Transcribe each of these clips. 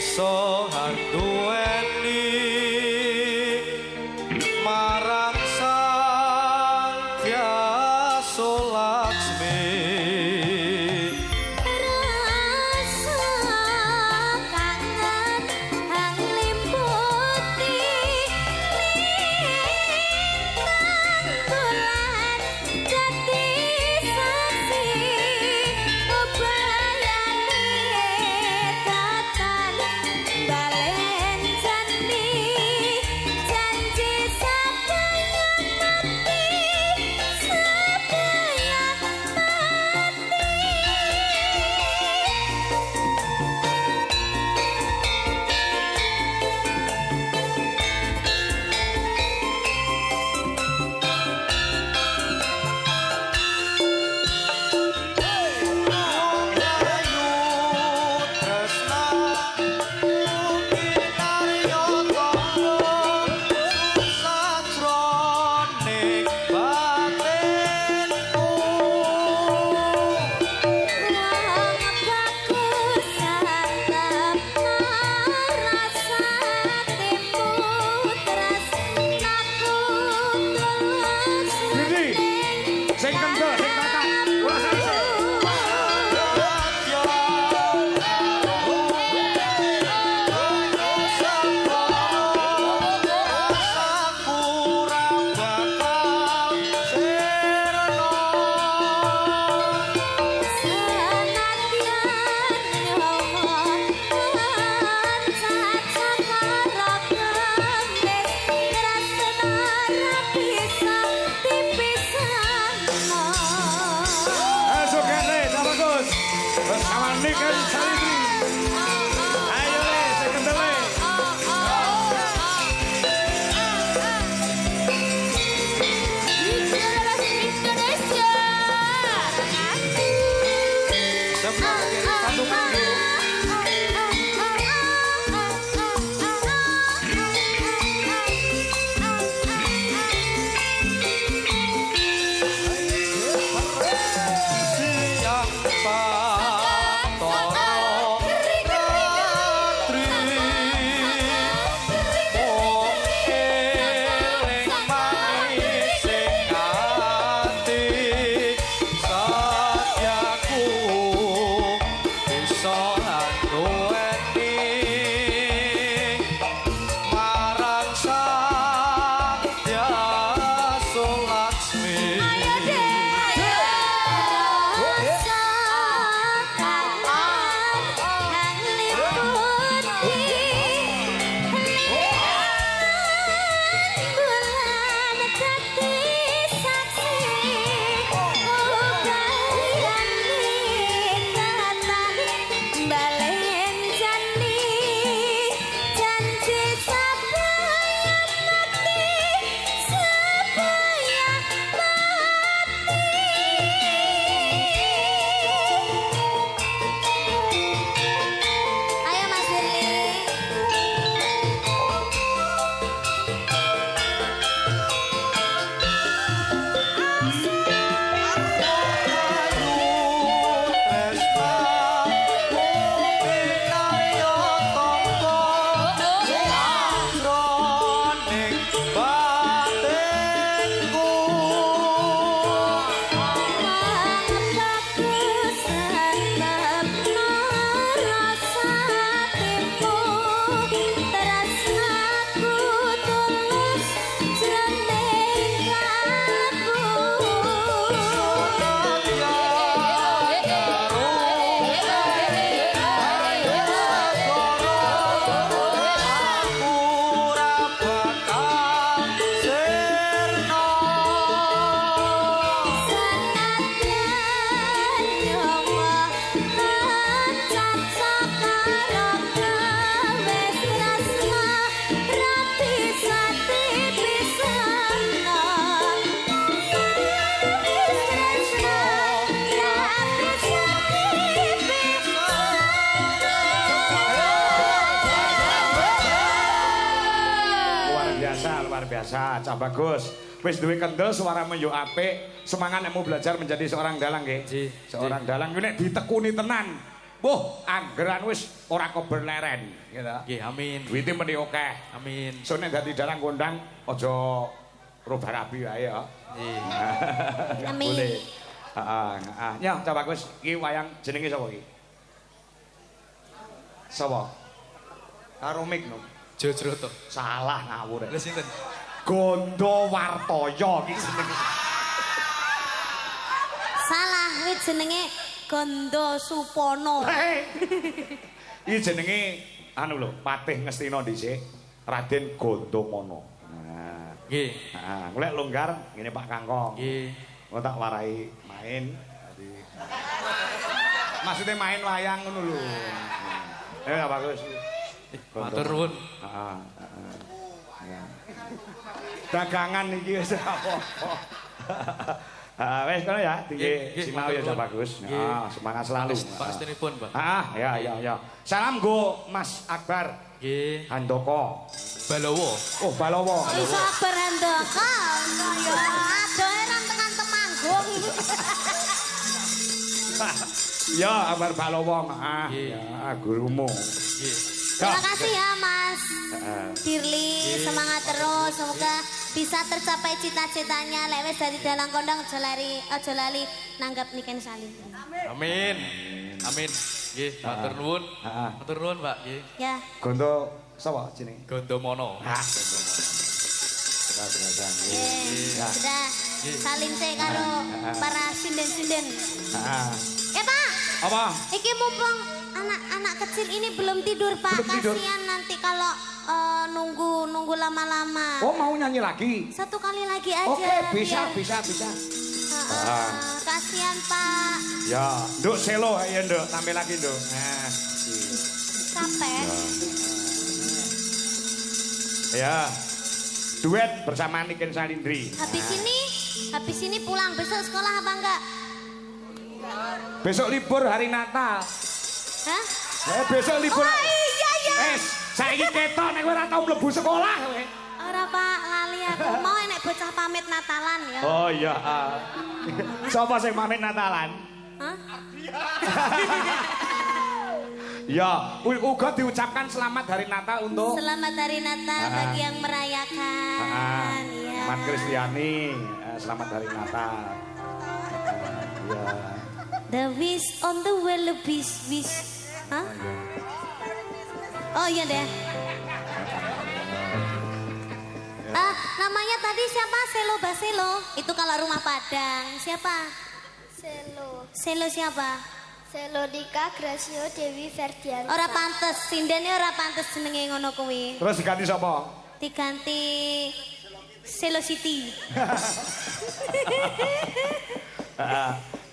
iso handuweni marang sang Hyasa Laksmi. biasa, Cak Bagus. Wis duwe kendel suaramu yo apik, semangat nek mau belajar menjadi seorang dalang nggih. Seorang dalang ku nek ditekuni tenan. Wah, anggeran wis ora kober leren gitu. Nggih, amin. Duwite meni akeh. Amin. So nek dadi dalang kondang aja roba rabi wae ya. Nggih. Amin. Boleh. Heeh, heeh. Ya, Cak Bagus, iki wayang jenenge sapa iki? Sapa? Karo Mik no. Jojroto. Salah ngawur. Lha sinten? Gondo Wartoyo iki jenenge. Salah, kuwi jenenge Gondo Supono. Iki jenenge anu lho, Patih Ngastina dhisik, Raden Gondomono. Nah, Nggih. heeh, golek longgar ngene Pak Kangkong. Nggih. Kok tak warai main. Jadi maksudnya main wayang ngono lho. Ya bagus. Matur nuwun. Heeh, heeh. Ya. Dagangan iki wis apa. Wes kono ya, tinggi Nggih, sinau ya matur nuwun. bagus. Nggih. Semangat selalu. Pak Astinipun, Pak. Ya. Salam go Mas Akbar Nggih. Handoko. Balowo. Oh, Balowo. Iso Akbar Handoko. Ya adohe ra tekan Temanggung. Ya, Akbar Balowo. Nggih. Ya, gurumu. Nggih. Terima kasih ya Mas Heeh. Dirli, semangat terus, semoga bisa tercapai cita-citanya. Lek wis dari dalang kondang aja lali nanggap Niken Salim. Amin. Amin. Nggih, matur nuwun. Heeh. Matur nuwun, Pak. Nggih. Ya, Gondo sapa jenenge? Gondomono. ya. Sudah salim saya karo para sinden-sinden. Heeh. Pak, Apa? iki mumpung anak-anak kecil ini belum tidur Pak. Belum tidur. Kasihan nanti kalau nunggu lama-lama. Oh, mau nyanyi lagi? Satu kali lagi aja. Oke, bisa. Heeh, kasihan Pak. Ya, Nduk selo ya Nduk, tampil lagi Nduk. Nah, Capek. ya. Duet bersama Niken Salindri. Habis ini pulang besok sekolah apa enggak? Besok libur hari Natal. Hah? Besok libur. Oh iya. Saiki ketok nek ora tau mlebu sekolah kowe. Ora Pak, lali aku. Mau enek bocah pamit Natalan ya. Oh iya. Sapa sing pamit Natalan? Hah? Ya, uga diucapkan selamat hari Natal untuk Selamat hari Natal bagi yang merayakan. Ya. Mat Kristiani. Selamat hari Natal. Ya. The wish on the well wish. Hah? Oh iya deh. Namanya tadi siapa? Selo Baselo. Itu kalau rumah Padang. Siapa? Selo siapa? Selodika Gracio Dewi Ferdiansa. Ora pantes, sindene ora pantes jenenge ngono kuwi. Terus diganti sapa? Diganti Selo City.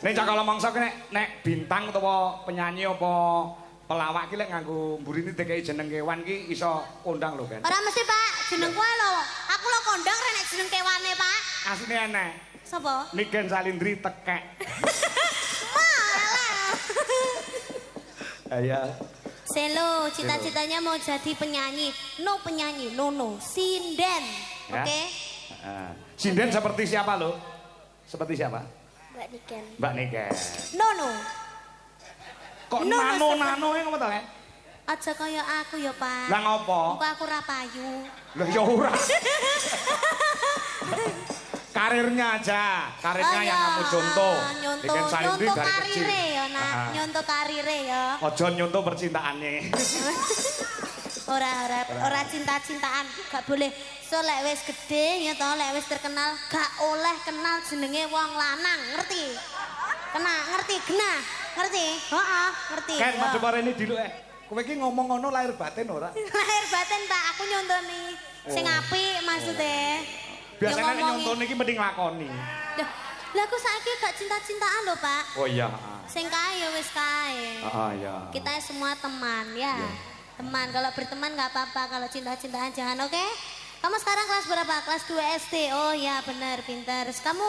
Nek cak kalau mangsa nek bintang utawa penyanyi apa pelawak ki lek nganggo mburine DKI jeneng kewan ki iso kondang lho kan. Ora mesti Pak, jeneng kuwi lho. Aku lho kondang rek nek jeneng kewane Pak. Asline enek. Sapa? Niken Salindri tekek. Ya. Selo, cita-citanya mau jadi penyanyi. No penyanyi, no. Sinden. Ya. Oke? Sinden seperti siapa lo? Seperti siapa? Mbak Niken. Mbak Niken. No. Kok No, nano yang ngomong tau kan? Aja kaya aku ya, Pak. Lah ngopo? Muka aku ra payu. Lah ya ora. Karirnya aja, karirnya yang kamu contoh. Niken Salindri Nyontoh dari kecil. karire ya, Nak. Nyontoh karire ya. Ojo nyontoh percintaannya. Ora cinta-cintaan, gak boleh. So lek wis gede ya toh, lek wis terkenal gak oleh kenal jenenge wong lanang, ngerti? Ngerti genah, ngerti? Heeh, ngerti. Kan madhep ini dulu kowe iki ngomong ngono lahir batin ora? Lahir batin Pak, aku nyontoni sing apik maksudnya. Biasanya nek Ya ngomongi. nyontone iki mending lakoni. Lah aku saiki gak cinta-cintaan lho Pak. Oh iya, Sing kae ya wis kae. iya. Kita semua teman ya. Teman, kalau berteman nggak apa-apa, kalau cinta-cintaan jangan, oke? Kamu sekarang kelas berapa? Kelas 2 SD. Oh ya, benar, pintar. Terus kamu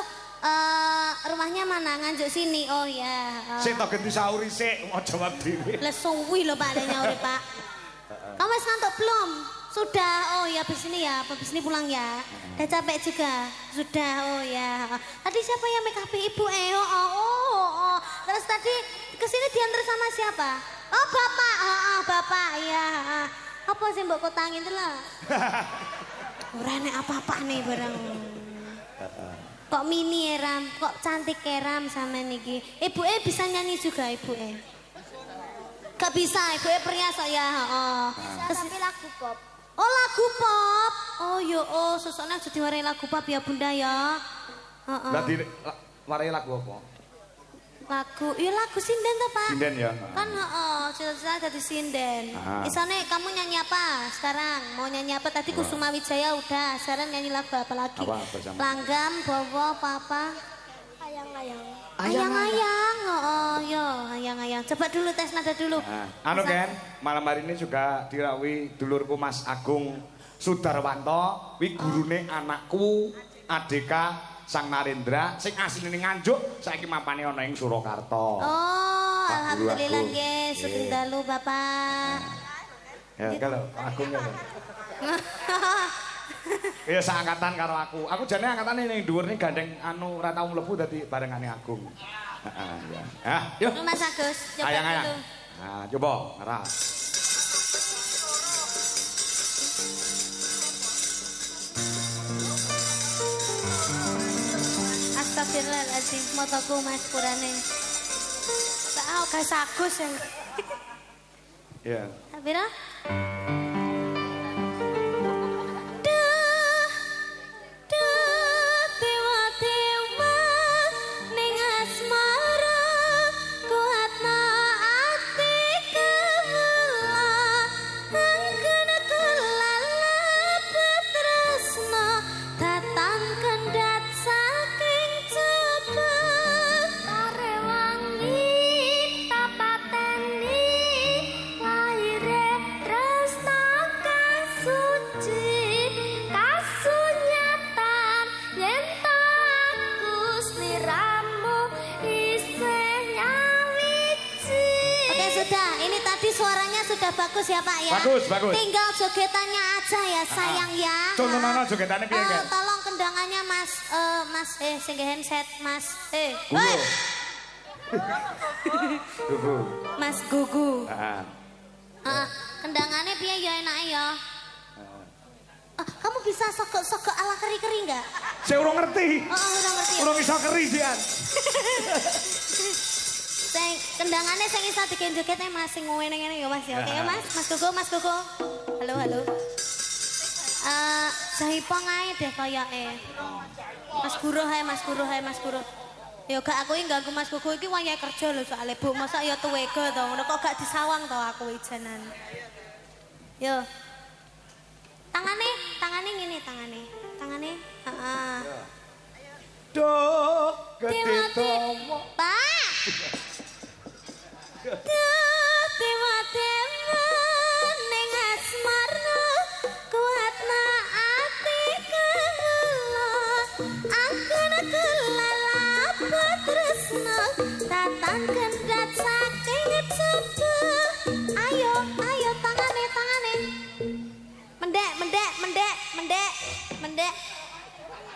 rumahnya mana? Nganjuk sini. Oh ya. Sik tok ganti sauri sik, mau jawab dhewe. Lah suwi lho Pak, ada nyauri Pak. Kamu wis ngantuk belum? Sudah. Oh ya, habis ini ya. Habis ini pulang ya. Udah capek juga. Sudah. Oh ya. Tadi siapa yang make up Ibu? Oh. Terus tadi kesini diantar sama siapa? Oh bapak, Bapak ya. Apa sih mbok kotangi itu lah? Ora nek apa-apa nih barang. Kok mini ya Ram, kok cantik ya Ram sama niki. Ibuke bisa nyanyi juga ibuke. Gak bisa, ibuke perhiasan ya. Oh. Tapi lagu pop. Oh lagu pop. Oh yo oh sesone aja diwarai lagu pop ya Bunda ya. Heeh. Lah warai lagu apa? Lagu sinden toh Pak? Sinden ya. Kan cita-cita jadi sinden. Isane kamu nyanyi apa sekarang? Mau nyanyi apa? Tadi Kusuma Wijaya udah, sekarang nyanyi lagu apa lagi? Apa bersama? Langgam, Bowo, apa? Ayang-ayang. Ayang-ayang, yo, ayang-ayang. Coba dulu tes nada dulu. Anu Ken, malam hari ini juga dirawi dulurku Mas Agung Sudarwanto, wi gurune anakku Adeka Sang Narendra sing asline Nganjuk saiki mampane ana ing Surakarta. Oh, Pak Guru alhamdulillah Agung. nggih, sugeng dalu Bapak. Ya kalau Agung ya. Ya seangkatan karo aku. Aku jane angkatane ning dhuwur ning gandeng anu ora tau mlebu dadi barengane Agung. Heeh ya. Ah, yuk. Mas Agus, coba Ayang-ayang. dulu. Nah, coba ngeras. Astagfirullahaladzim, motoku Mas Purane. Tak guys Agus yang. Ya. Pira? Suaranya sudah bagus ya Pak ya. Bagus, bagus. Tinggal jogetannya aja ya sayang ya. Contohnya jogetannya piye kan? Tolong kendangannya Mas sing handset Mas. Gugu. Gugu. Mas Gugu. Heeh. Kendangannya piye ya enak ya. Kamu bisa sogok-sogok ala keri-keri enggak? Saya urung ngerti. Urung ngerti. Urung iso keri sian. Kendangannya saya bisa bikin jogetnya Mas sing ngene-ngene ya Mas ya. Oke ya Mas, Mas Gogo. Halo. Jaipong ae deh kayake. Mas Guru. Ya gak aku iki ganggu Mas Gogo iki wayahe kerja lho soalnya Bu, masa ya tuwega to, ngono kok gak disawang to aku ijanan. Yo. Tangane ngene tangane. Heeh. Duh, gede tomo. Pak. Tema ning asmara kuatna ati kula angkana kelalap tresna tatan kendhat saking cepu ayo tangane mendek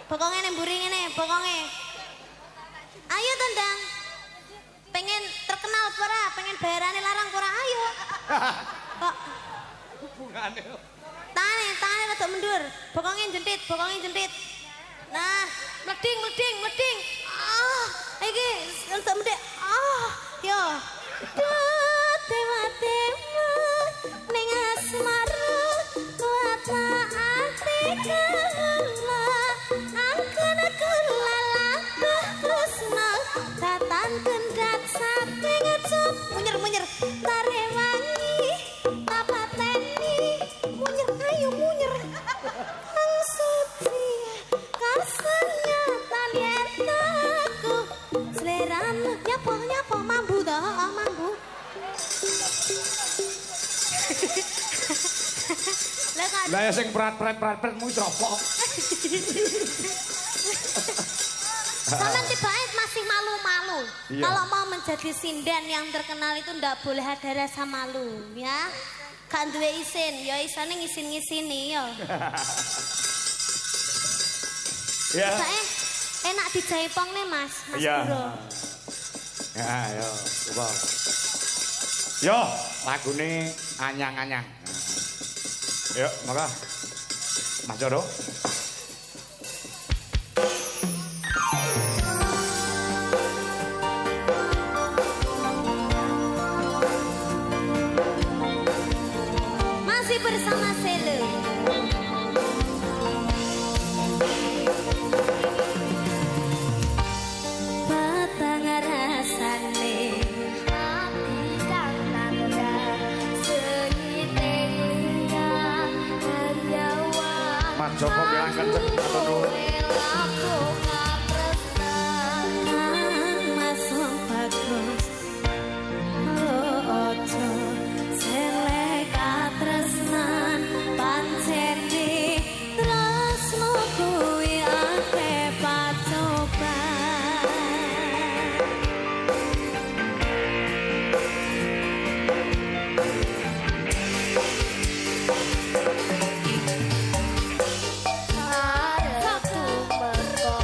bokonge ning mburi ngene bokonge ayo tendang. Pengen terkenal pura, pengen bayarane larang pura ayo. Kok Hubungane. Tangan rada mundur, bokongnya jentit. Nah, mleding. Iki untuk mendek. Yo. Dewa ning asmara kuatna ati kula angkana kula tresna tatan kendhat saking cep munyer tare wangi tapateni munyer ang suci kasenya talietaku seleramu nyapo mambu dah mambu. Lah ya sing prat mu sapa? Sampai tiba-tiba masih malu-malu. Iya. Kalau mau menjadi sinden yang terkenal itu ndak boleh ada rasa malu, ya. Gak duwe isin, ya isane ngisin-ngisini ya. Ya. Enak dijaipong nih Mas Iya. Guru. Ya, yo, coba. Yo, lagune anyang-anyang. Yuk, monggo. Mas Joro. Masih bersama Sele. Batang rasane Hati kang tanda senyiting lingga karyawan. Mas Joko bilang kenceng atau nuwun. Aku ngapresnan. Mas bagus. Ojo selek katresnan pancen di tresno kuwi akeh pacoban. Arep tumeka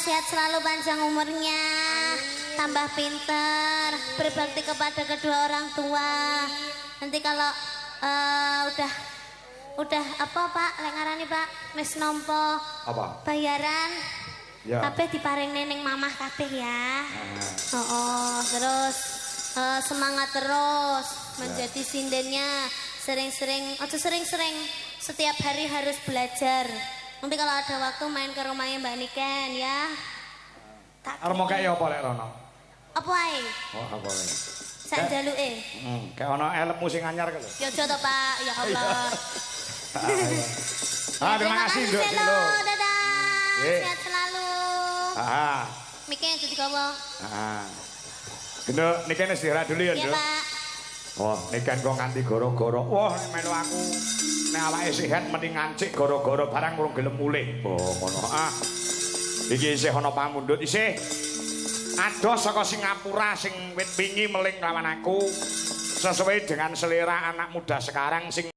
sehat selalu, panjang umurnya, tambah pinter, berbakti kepada kedua orang tua. Nanti kalau udah apa Pak, lek ngarani Pak, wis nampa Apa? bayaran. Ya. Kabeh diparing neneng mamah kabeh ya. Terus semangat terus menjadi sindennya. Sering-sering, setiap hari harus belajar. Nanti kalau ada waktu main ke rumahnya Mbak Niken ya. Arep mau kayak apa lek Rono? Apa ae? Oh, apa wae. Sak jaluke. Kayak ono elmu sing anyar ku lho. Ya aja to Pak, ya Allah. Terima kasih Nduk. Selo, dadah. Nggih. Sehat selalu. Mikir itu digawa. Genduk niki istirahat dulu ya, Iya Nduk. Pak. Wah, nikan kok nganti goro-goro. Wah, melu aku nek awake sehat mending ngancik goro-goro barang urung gelem mulih. Oh, ngono. Iki isih ana pamundhut isih. Adoh saka Singapura sing wit wingi meling lawan aku sesuai dengan selera anak muda sekarang sing